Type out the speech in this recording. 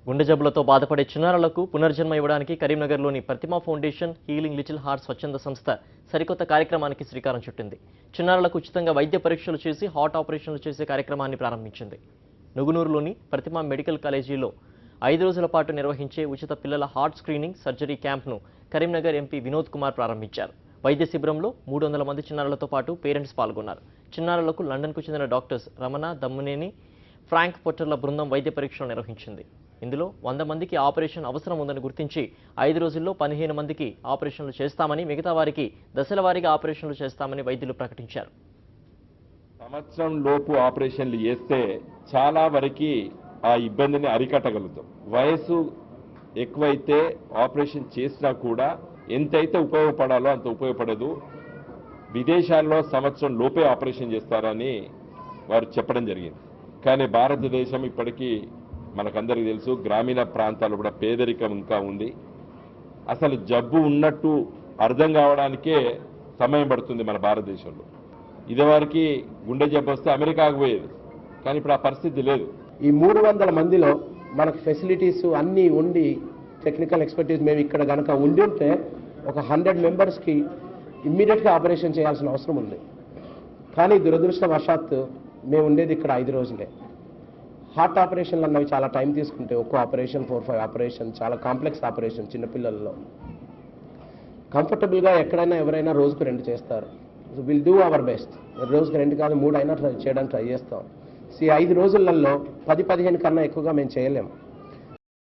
గుండె జబ్బులతో బాధపడే చిన్నారులకు పునర్జన్మ ఇవ్వడానికి కరీంనగర్లోని ప్రతిమా ఫౌండేషన్ హీలింగ్ లిటిల్ హార్ట్ స్వచ్ఛంద సంస్థ సరికొత్త కార్యక్రమానికి శ్రీకారం చుట్టింది. చిన్నారులకు ఉచితంగా వైద్య పరీక్షలు చేసి హార్ట్ ఆపరేషన్లు చేసే కార్యక్రమాన్ని ప్రారంభించింది. నుగునూరులోని ప్రతిమా మెడికల్ కాలేజీలో 5 రోజుల పాటు నిర్వహించే ఉచిత పిల్లల హార్ట్ స్క్రీనింగ్ సర్జరీ క్యాంప్ను కరీంనగర్ ఎంపీ వినోద్ కుమార్ ప్రారంభించారు. వైద్య శిబిరంలో 300 మంది చిన్నారులతో పాటు పేరెంట్స్ పాల్గొన్నారు. చిన్నారులకు లండన్కు చెందిన డాక్టర్స్ రమణ దమ్మునేని, ఫ్రాంక్ పొట్టర్ల బృందం వైద్య పరీక్షలు నిర్వహించింది. ఇందులో 100 మందికి ఆపరేషన్ అవసరం ఉందని గుర్తించి 5 రోజుల్లో 15 మందికి ఆపరేషన్లు చేస్తామని, మిగతా వారికి దశల వారీగా ఆపరేషన్లు చేస్తామని వైద్యులు ప్రకటించారు. సంవత్సరం లోపు ఆపరేషన్లు చేస్తే చాలా వరకు ఆ ఇబ్బందిని అరికట్టగలుగుతాం. వయసు ఎక్కువైతే ఆపరేషన్ చేసినా కూడా ఎంతైతే ఉపయోగపడాలో అంత ఉపయోగపడదు. విదేశాల్లో సంవత్సరం లోపే ఆపరేషన్ చేస్తారని వారు చెప్పడం జరిగింది. కానీ భారతదేశం ఇప్పటికీ మనకందరికీ తెలుసు, గ్రామీణ ప్రాంతాల్లో కూడా పేదరికం ఇంకా ఉంది. అసలు జబ్బు ఉన్నట్టు అర్థం కావడానికే సమయం పడుతుంది మన భారతదేశంలో. ఇదివరకు గుండె జబ్బు వస్తే అమెరికాకు పోయేది, కానీ ఇప్పుడు ఆ పరిస్థితి లేదు. ఈ 300 మందిలో మనకు ఫెసిలిటీస్ అన్నీ ఉండి, టెక్నికల్ ఎక్స్పర్టీస్ మేము ఇక్కడ కనుక ఉండి ఉంటే ఒక 100 మెంబర్స్కి ఇమ్మీడియట్గా ఆపరేషన్ చేయాల్సిన అవసరం ఉంది. కానీ దురదృష్టవశాత్తు మేము ఉండేది ఇక్కడ 5 రోజులే. హార్ట్ ఆపరేషన్లు అన్నవి చాలా టైం తీసుకుంటే, ఒక్కో ఆపరేషన్ 4-5 ఆపరేషన్, చాలా కాంప్లెక్స్ ఆపరేషన్. చిన్నపిల్లల్లో కంఫర్టబుల్గా ఎక్కడైనా ఎవరైనా రోజుకు 2 చేస్తారు. Will do our best. రోజుకు 2 కాదు 3 అయినా చేయడానికి ట్రై చేస్తాం. ఈ 5 రోజులలో 10-15 కన్నా ఎక్కువగా మేము చేయలేము.